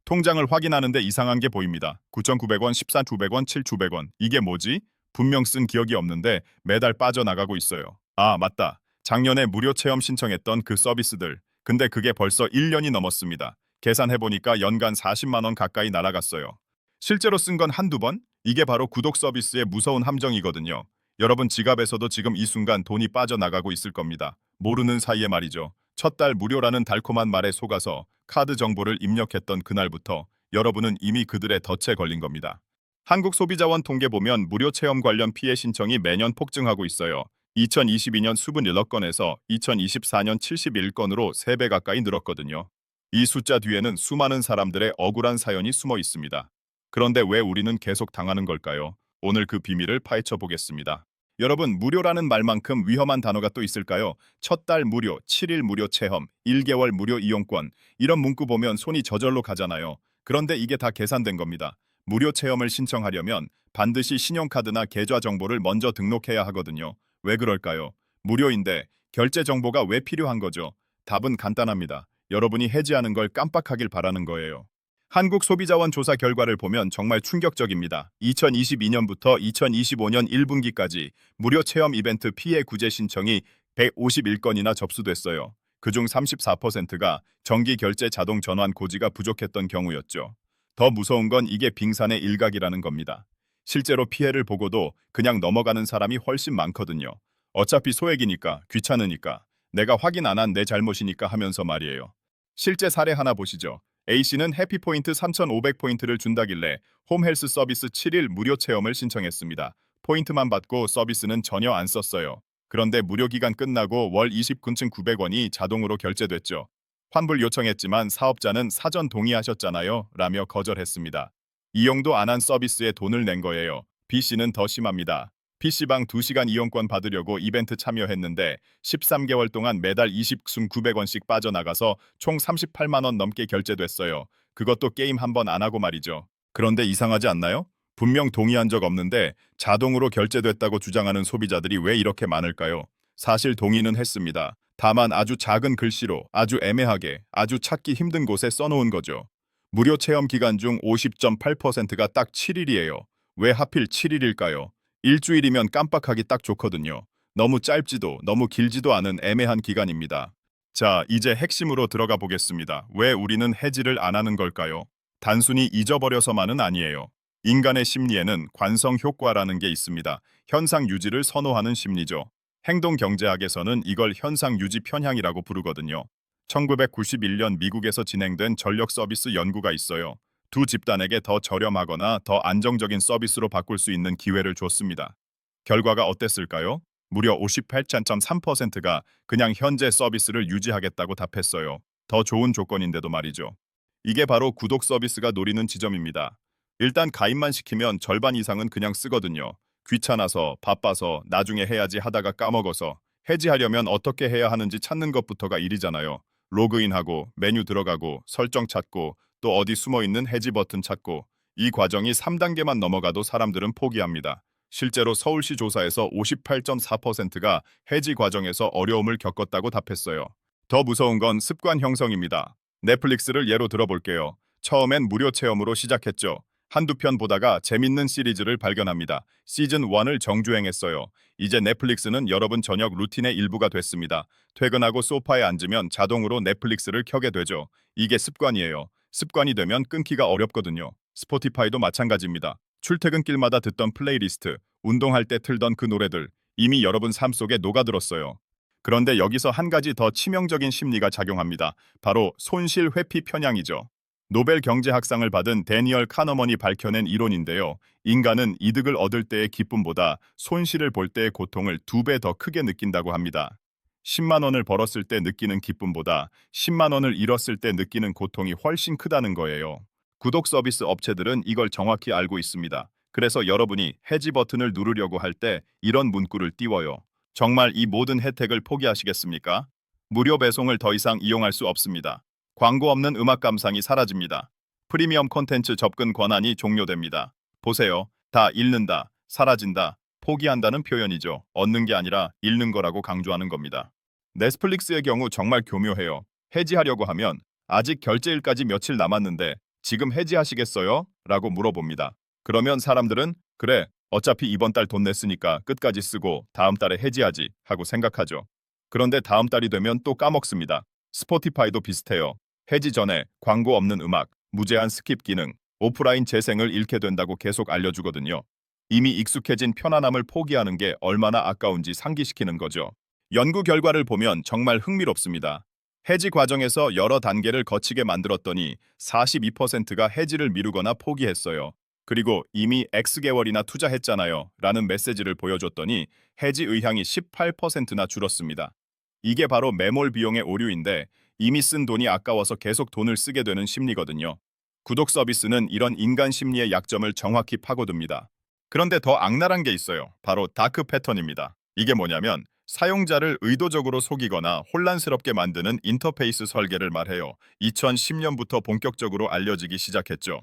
통장을 확인하는데 이상한 게 보입니다. 9,900원, 14,900원, 7,900원. 이게 뭐지? 분명 쓴 기억이 없는데 매달 빠져나가고 있어요. 아, 맞다. 작년에 무료 체험 신청했던 그 서비스들. 근데 그게 벌써 1년이 넘었습니다. 계산해보니까 연간 40만 원 가까이 날아갔어요. 실제로 쓴 건 한두 번? 이게 바로 구독 서비스의 무서운 함정이거든요. 여러분 지갑에서도 지금 이 순간 돈이 빠져나가고 있을 겁니다. 모르는 사이에 말이죠. 첫 달 무료라는 달콤한 말에 속아서 카드 정보를 입력했던 그날부터 여러분은 이미 그들의 덫에 걸린 겁니다. 한국소비자원 통계 보면 무료 체험 관련 피해 신청이 매년 폭증하고 있어요. 2022년 21건에서 2024년 71건으로 3배 가까이 늘었거든요. 이 숫자 뒤에는 수많은 사람들의 억울한 사연이 숨어 있습니다. 그런데 왜 우리는 계속 당하는 걸까요? 오늘 그 비밀을 파헤쳐 보겠습니다. 여러분, 무료라는 말만큼 위험한 단어가 또 있을까요? 첫 달 무료, 7일 무료 체험, 1개월 무료 이용권. 이런 문구 보면 손이 저절로 가잖아요. 그런데 이게 다 계산된 겁니다. 무료 체험을 신청하려면 반드시 신용카드나 계좌 정보를 먼저 등록해야 하거든요. 왜 그럴까요? 무료인데 결제 정보가 왜 필요한 거죠? 답은 간단합니다. 여러분이 해지하는 걸 깜빡하길 바라는 거예요. 한국소비자원 조사 결과를 보면 정말 충격적입니다. 2022년부터 2025년 1분기까지 무료 체험 이벤트 피해 구제 신청이 151건이나 접수됐어요. 그중 34%가 정기 결제 자동 전환 고지가 부족했던 경우였죠. 더 무서운 건 이게 빙산의 일각이라는 겁니다. 실제로 피해를 보고도 그냥 넘어가는 사람이 훨씬 많거든요. 어차피 소액이니까, 귀찮으니까, 내가 확인 안 한 내 잘못이니까 하면서 말이에요. 실제 사례 하나 보시죠. A씨는 해피포인트 3,500포인트를 준다길래 홈헬스 서비스 7일 무료 체험을 신청했습니다. 포인트만 받고 서비스는 전혀 안 썼어요. 그런데 무료 기간 끝나고 월 29층 900원이 자동으로 결제됐죠. 환불 요청했지만 사업자는 사전 동의하셨잖아요. 라며 거절했습니다. 이용도 안 한 서비스에 돈을 낸 거예요. B씨는 더 심합니다. PC방 2시간 이용권 받으려고 이벤트 참여했는데 13개월 동안 매달 20승 900원씩 빠져나가서 총 38만 원 넘게 결제됐어요. 그것도 게임 한 번 안 하고 말이죠. 그런데 이상하지 않나요? 분명 동의한 적 없는데 자동으로 결제됐다고 주장하는 소비자들이 왜 이렇게 많을까요? 사실 동의는 했습니다. 다만 아주 작은 글씨로 아주 애매하게 아주 찾기 힘든 곳에 써놓은 거죠. 무료 체험 기간 중 50.8%가 딱 7일이에요. 왜 하필 7일일까요? 일주일이면 깜빡하기 딱 좋거든요. 너무 짧지도 너무 길지도 않은 애매한 기간입니다. 자, 이제 핵심으로 들어가 보겠습니다. 왜 우리는 해지를 안 하는 걸까요? 단순히 잊어버려서만은 아니에요. 인간의 심리에는 관성 효과라는 게 있습니다. 현상 유지를 선호하는 심리죠. 행동 경제학에서는 이걸 현상 유지 편향이라고 부르거든요. 1991년 미국에서 진행된 전력 서비스 연구가 있어요. 두 집단에게 더 저렴하거나 더 안정적인 서비스로 바꿀 수 있는 기회를 줬습니다. 결과가 어땠을까요? 무려 58.3%가 그냥 현재 서비스를 유지하겠다고 답했어요. 더 좋은 조건인데도 말이죠. 이게 바로 구독 서비스가 노리는 지점입니다. 일단 가입만 시키면 절반 이상은 그냥 쓰거든요. 귀찮아서, 바빠서, 나중에 해야지 하다가 까먹어서 해지하려면 어떻게 해야 하는지 찾는 것부터가 일이잖아요. 로그인하고, 메뉴 들어가고, 설정 찾고, 또 어디 숨어있는 해지 버튼 찾고, 이 과정이 3단계만 넘어가도 사람들은 포기합니다. 실제로 서울시 조사에서 58.4%가 해지 과정에서 어려움을 겪었다고 답했어요. 더 무서운 건 습관 형성입니다. 넷플릭스를 예로 들어볼게요. 처음엔 무료 체험으로 시작했죠. 한두 편 보다가 재밌는 시리즈를 발견합니다. 시즌 1을 정주행했어요. 이제 넷플릭스는 여러분 저녁 루틴의 일부가 됐습니다. 퇴근하고 소파에 앉으면 자동으로 넷플릭스를 켜게 되죠. 이게 습관이에요. 습관이 되면 끊기가 어렵거든요. 스포티파이도 마찬가지입니다. 출퇴근길마다 듣던 플레이리스트, 운동할 때 틀던 그 노래들, 이미 여러분 삶 속에 녹아들었어요. 그런데 여기서 한 가지 더 치명적인 심리가 작용합니다. 바로 손실 회피 편향이죠. 노벨 경제학상을 받은 데니얼 카너먼이 밝혀낸 이론인데요. 인간은 이득을 얻을 때의 기쁨보다 손실을 볼 때의 고통을 2배 더 크게 느낀다고 합니다. 10만 원을 벌었을 때 느끼는 기쁨보다 10만 원을 잃었을 때 느끼는 고통이 훨씬 크다는 거예요. 구독 서비스 업체들은 이걸 정확히 알고 있습니다. 그래서 여러분이 해지 버튼을 누르려고 할 때 이런 문구를 띄워요. 정말 이 모든 혜택을 포기하시겠습니까? 무료 배송을 더 이상 이용할 수 없습니다. 광고 없는 음악 감상이 사라집니다. 프리미엄 콘텐츠 접근 권한이 종료됩니다. 보세요. 다 잃는다, 사라진다, 포기한다는 표현이죠. 얻는 게 아니라 잃는 거라고 강조하는 겁니다. 넷플릭스의 경우 정말 교묘해요. 해지하려고 하면 아직 결제일까지 며칠 남았는데 지금 해지하시겠어요? 라고 물어봅니다. 그러면 사람들은 그래, 어차피 이번 달 돈 냈으니까 끝까지 쓰고 다음 달에 해지하지 하고 생각하죠. 그런데 다음 달이 되면 또 까먹습니다. 스포티파이도 비슷해요. 해지 전에 광고 없는 음악, 무제한 스킵 기능, 오프라인 재생을 잃게 된다고 계속 알려주거든요. 이미 익숙해진 편안함을 포기하는 게 얼마나 아까운지 상기시키는 거죠. 연구 결과를 보면 정말 흥미롭습니다. 해지 과정에서 여러 단계를 거치게 만들었더니 42%가 해지를 미루거나 포기했어요. 그리고 이미 X개월이나 투자했잖아요 라는 메시지를 보여줬더니 해지 의향이 18%나 줄었습니다. 이게 바로 매몰 비용의 오류인데 이미 쓴 돈이 아까워서 계속 돈을 쓰게 되는 심리거든요. 구독 서비스는 이런 인간 심리의 약점을 정확히 파고듭니다. 그런데 더 악랄한 게 있어요. 바로 다크 패턴입니다. 이게 뭐냐면 사용자를 의도적으로 속이거나 혼란스럽게 만드는 인터페이스 설계를 말해요. 2010년부터 본격적으로 알려지기 시작했죠.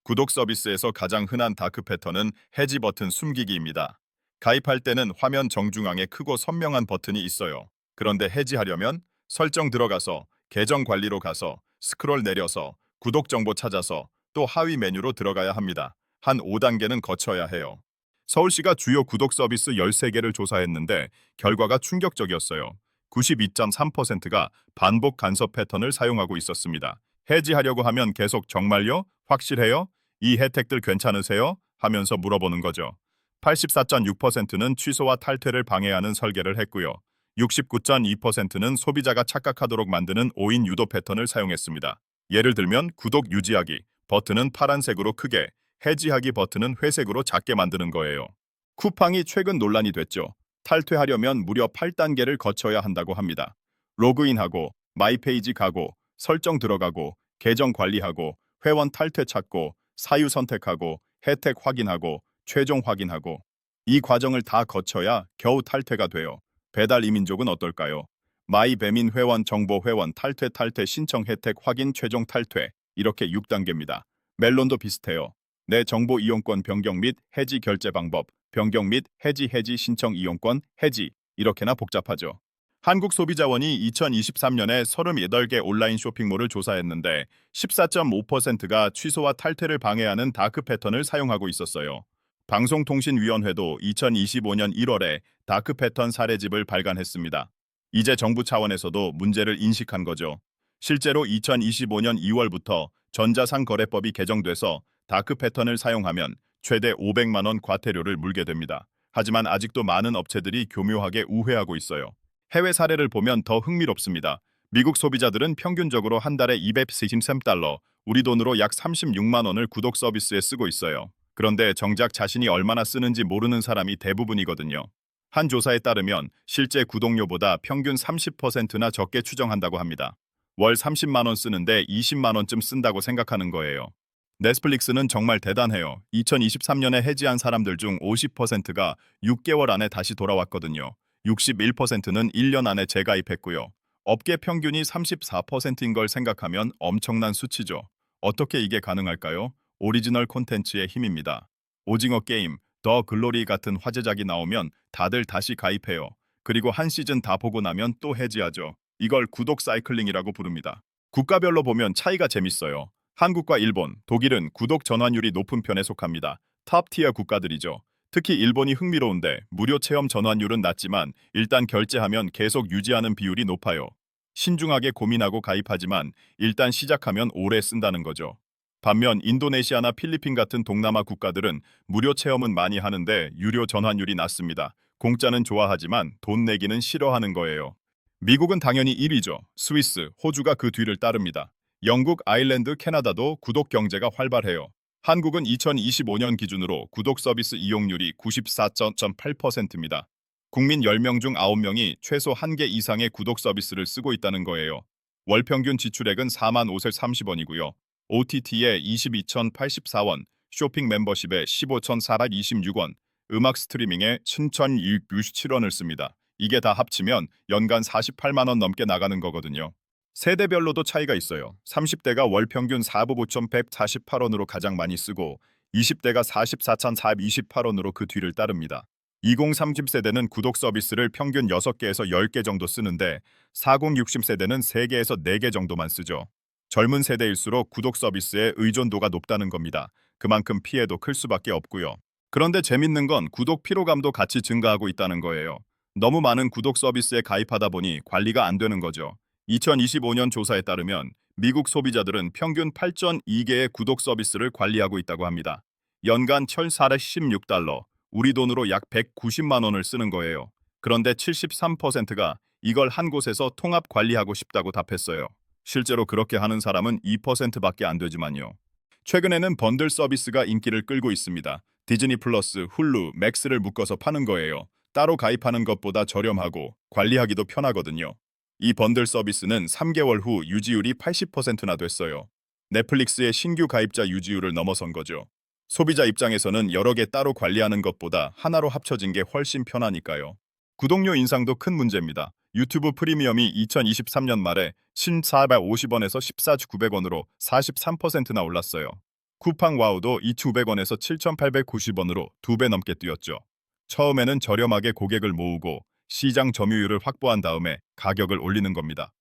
구독 서비스에서 가장 흔한 다크 패턴은 해지 버튼 숨기기입니다. 가입할 때는 화면 정중앙에 크고 선명한 버튼이 있어요. 그런데 해지하려면 설정 들어가서 계정 관리로 가서 스크롤 내려서 구독 정보 찾아서 또 하위 메뉴로 들어가야 합니다. 한 5단계는 거쳐야 해요. 서울시가 주요 구독 서비스 13개를 조사했는데 결과가 충격적이었어요. 92.3%가 반복 간섭 패턴을 사용하고 있었습니다. 해지하려고 하면 계속 정말요? 확실해요? 이 혜택들 괜찮으세요? 하면서 물어보는 거죠. 84.6%는 취소와 탈퇴를 방해하는 설계를 했고요. 69.2%는 소비자가 착각하도록 만드는 오인 유도 패턴을 사용했습니다. 예를 들면 구독 유지하기 버튼은 파란색으로 크게, 해지하기 버튼은 회색으로 작게 만드는 거예요. 쿠팡이 최근 논란이 됐죠. 탈퇴하려면 무려 8단계를 거쳐야 한다고 합니다. 로그인하고, 마이페이지 가고, 설정 들어가고, 계정 관리하고, 회원 탈퇴 찾고, 사유 선택하고, 혜택 확인하고, 최종 확인하고. 이 과정을 다 거쳐야 겨우 탈퇴가 돼요. 배달 이민족은 어떨까요? 마이배민 회원 정보 회원 탈퇴 신청 혜택 확인 최종 탈퇴 이렇게 6단계입니다. 멜론도 비슷해요. 내 정보 이용권 변경 및 해지 결제 방법, 변경 및 해지 신청 이용권, 해지 이렇게나 복잡하죠. 한국소비자원이 2023년에 38개 온라인 쇼핑몰을 조사했는데 14.5%가 취소와 탈퇴를 방해하는 다크 패턴을 사용하고 있었어요. 방송통신위원회도 2025년 1월에 다크 패턴 사례집을 발간했습니다. 이제 정부 차원에서도 문제를 인식한 거죠. 실제로 2025년 2월부터 전자상거래법이 개정돼서 다크 패턴을 사용하면 최대 500만 원 과태료를 물게 됩니다. 하지만 아직도 많은 업체들이 교묘하게 우회하고 있어요. 해외 사례를 보면 더 흥미롭습니다. 미국 소비자들은 평균적으로 한 달에 233달러, 우리 돈으로 약 36만 원을 구독 서비스에 쓰고 있어요. 그런데 정작 자신이 얼마나 쓰는지 모르는 사람이 대부분이거든요. 한 조사에 따르면 실제 구독료보다 평균 30%나 적게 추정한다고 합니다. 월 30만 원 쓰는데 20만 원쯤 쓴다고 생각하는 거예요. 넷플릭스는 정말 대단해요. 2023년에 해지한 사람들 중 50%가 6개월 안에 다시 돌아왔거든요. 61%는 1년 안에 재가입했고요. 업계 평균이 34%인 걸 생각하면 엄청난 수치죠. 어떻게 이게 가능할까요? 오리지널 콘텐츠의 힘입니다. 오징어 게임, 더 글로리 같은 화제작이 나오면 다들 다시 가입해요. 그리고 한 시즌 다 보고 나면 또 해지하죠. 이걸 구독 사이클링이라고 부릅니다. 국가별로 보면 차이가 재밌어요. 한국과 일본, 독일은 구독 전환율이 높은 편에 속합니다. 탑티어 국가들이죠. 특히 일본이 흥미로운데 무료 체험 전환율은 낮지만 일단 결제하면 계속 유지하는 비율이 높아요. 신중하게 고민하고 가입하지만 일단 시작하면 오래 쓴다는 거죠. 반면 인도네시아나 필리핀 같은 동남아 국가들은 무료 체험은 많이 하는데 유료 전환율이 낮습니다. 공짜는 좋아하지만 돈 내기는 싫어하는 거예요. 미국은 당연히 1위죠. 스위스, 호주가 그 뒤를 따릅니다. 영국, 아일랜드, 캐나다도 구독 경제가 활발해요. 한국은 2025년 기준으로 구독 서비스 이용률이 94.8%입니다. 국민 10명 중 9명이 최소 1개 이상의 구독 서비스를 쓰고 있다는 거예요. 월 평균 지출액은 4만 530원이고요. OTT에 22,084원, 쇼핑 멤버십에 15,426원, 음악 스트리밍에 7,167원을 씁니다. 이게 다 합치면 연간 48만 원 넘게 나가는 거거든요. 세대별로도 차이가 있어요. 30대가 월 평균 45,148원으로 가장 많이 쓰고 20대가 44,428원으로 그 뒤를 따릅니다. 20-30세대는 구독 서비스를 평균 6개에서 10개 정도 쓰는데 40-60세대는 3개에서 4개 정도만 쓰죠. 젊은 세대일수록 구독 서비스의 의존도가 높다는 겁니다. 그만큼 피해도 클 수밖에 없고요. 그런데 재밌는 건 구독 피로감도 같이 증가하고 있다는 거예요. 너무 많은 구독 서비스에 가입하다 보니 관리가 안 되는 거죠. 2025년 조사에 따르면 미국 소비자들은 평균 8.2개의 구독 서비스를 관리하고 있다고 합니다. 연간 1,416달러, 우리 돈으로 약 190만 원을 쓰는 거예요. 그런데 73%가 이걸 한 곳에서 통합 관리하고 싶다고 답했어요. 실제로 그렇게 하는 사람은 2%밖에 안 되지만요. 최근에는 번들 서비스가 인기를 끌고 있습니다. 디즈니 플러스, 훌루, 맥스를 묶어서 파는 거예요. 따로 가입하는 것보다 저렴하고 관리하기도 편하거든요. 이 번들 서비스는 3개월 후 유지율이 80%나 됐어요. 넷플릭스의 신규 가입자 유지율을 넘어선 거죠. 소비자 입장에서는 여러 개 따로 관리하는 것보다 하나로 합쳐진 게 훨씬 편하니까요. 구독료 인상도 큰 문제입니다. 유튜브 프리미엄이 2023년 말에 1,450원에서 14,900원으로 43%나 올랐어요. 쿠팡 와우도 2,500원에서 7,890원으로 2배 넘게 뛰었죠. 처음에는 저렴하게 고객을 모으고 시장 점유율을 확보한 다음에 가격을 올리는 겁니다.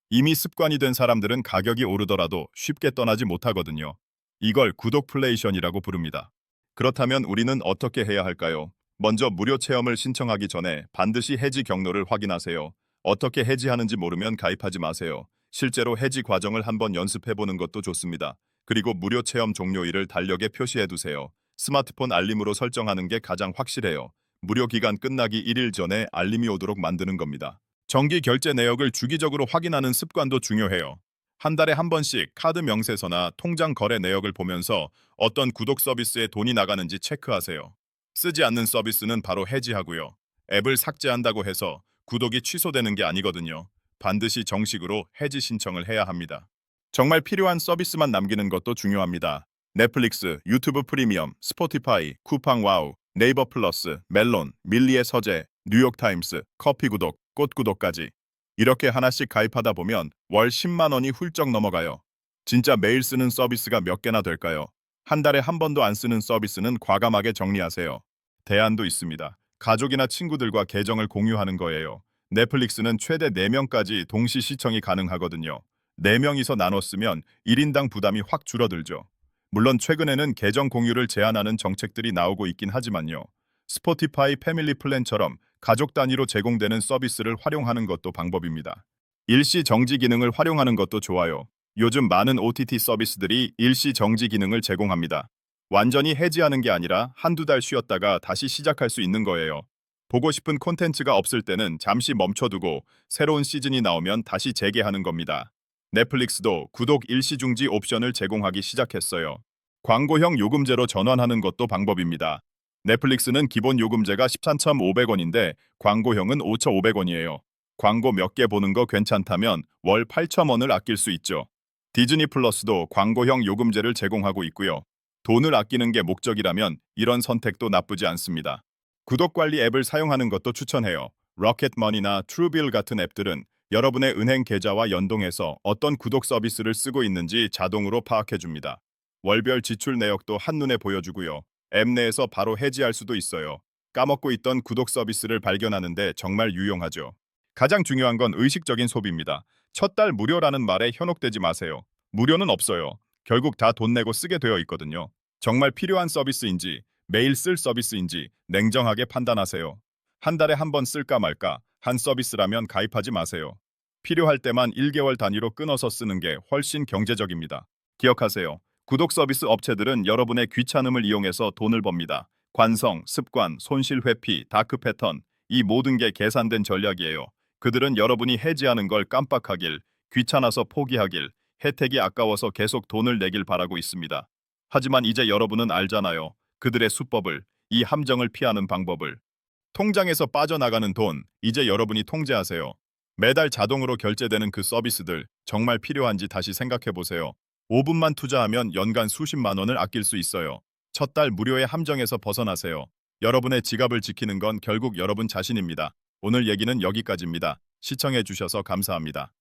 이미 습관이 된 사람들은 가격이 오르더라도 쉽게 떠나지 못하거든요. 이걸 구독플레이션이라고 부릅니다. 그렇다면 우리는 어떻게 해야 할까요? 먼저 무료 체험을 신청하기 전에 반드시 해지 경로를 확인하세요. 어떻게 해지하는지 모르면 가입하지 마세요. 실제로 해지 과정을 한번 연습해보는 것도 좋습니다. 그리고 무료 체험 종료일을 달력에 표시해두세요. 스마트폰 알림으로 설정하는 게 가장 확실해요. 무료 기간 끝나기 1일 전에 알림이 오도록 만드는 겁니다. 정기 결제 내역을 주기적으로 확인하는 습관도 중요해요. 한 달에 한 번씩 카드 명세서나 통장 거래 내역을 보면서 어떤 구독 서비스에 돈이 나가는지 체크하세요. 쓰지 않는 서비스는 바로 해지하고요. 앱을 삭제한다고 해서 구독이 취소되는 게 아니거든요. 반드시 정식으로 해지 신청을 해야 합니다. 정말 필요한 서비스만 남기는 것도 중요합니다. 넷플릭스, 유튜브 프리미엄, 스포티파이, 쿠팡 와우, 네이버 플러스, 멜론, 밀리의 서재, 뉴욕타임스, 커피 구독, 꽃 구독까지. 이렇게 하나씩 가입하다 보면 월 10만 원이 훌쩍 넘어가요. 진짜 매일 쓰는 서비스가 몇 개나 될까요? 한 달에 한 번도 안 쓰는 서비스는 과감하게 정리하세요. 대안도 있습니다. 가족이나 친구들과 계정을 공유하는 거예요. 넷플릭스는 최대 4명까지 동시 시청이 가능하거든요. 4명이서 나눠 쓰면 1인당 부담이 확 줄어들죠. 물론 최근에는 계정 공유를 제한하는 정책들이 나오고 있긴 하지만요. 스포티파이 패밀리 플랜처럼 가족 단위로 제공되는 서비스를 활용하는 것도 방법입니다. 일시 정지 기능을 활용하는 것도 좋아요. 요즘 많은 OTT 서비스들이 일시 정지 기능을 제공합니다. 완전히 해지하는 게 아니라 한두 달 쉬었다가 다시 시작할 수 있는 거예요. 보고 싶은 콘텐츠가 없을 때는 잠시 멈춰두고 새로운 시즌이 나오면 다시 재개하는 겁니다. 넷플릭스도 구독 일시 중지 옵션을 제공하기 시작했어요. 광고형 요금제로 전환하는 것도 방법입니다. 넷플릭스는 기본 요금제가 13,500원인데 광고형은 5,500원이에요. 광고 몇 개 보는 거 괜찮다면 월 8,000원을 아낄 수 있죠. 디즈니 플러스도 광고형 요금제를 제공하고 있고요. 돈을 아끼는 게 목적이라면 이런 선택도 나쁘지 않습니다. 구독 관리 앱을 사용하는 것도 추천해요. 로켓머니나 트루빌 같은 앱들은 여러분의 은행 계좌와 연동해서 어떤 구독 서비스를 쓰고 있는지 자동으로 파악해줍니다. 월별 지출 내역도 한눈에 보여주고요. 앱 내에서 바로 해지할 수도 있어요. 까먹고 있던 구독 서비스를 발견하는데 정말 유용하죠. 가장 중요한 건 의식적인 소비입니다. 첫 달 무료라는 말에 현혹되지 마세요. 무료는 없어요. 결국 다 돈 내고 쓰게 되어 있거든요. 정말 필요한 서비스인지, 매일 쓸 서비스인지 냉정하게 판단하세요. 한 달에 한 번 쓸까 말까, 한 서비스라면 가입하지 마세요. 필요할 때만 1개월 단위로 끊어서 쓰는 게 훨씬 경제적입니다. 기억하세요. 구독 서비스 업체들은 여러분의 귀찮음을 이용해서 돈을 법니다. 관성, 습관, 손실 회피, 다크 패턴, 이 모든 게 계산된 전략이에요. 그들은 여러분이 해지하는 걸 깜빡하길, 귀찮아서 포기하길, 혜택이 아까워서 계속 돈을 내길 바라고 있습니다. 하지만 이제 여러분은 알잖아요. 그들의 수법을, 이 함정을 피하는 방법을. 통장에서 빠져나가는 돈, 이제 여러분이 통제하세요. 매달 자동으로 결제되는 그 서비스들, 정말 필요한지 다시 생각해 보세요. 5분만 투자하면 연간 수십만 원을 아낄 수 있어요. 첫 달 무료의 함정에서 벗어나세요. 여러분의 지갑을 지키는 건 결국 여러분 자신입니다. 오늘 얘기는 여기까지입니다. 시청해 주셔서 감사합니다.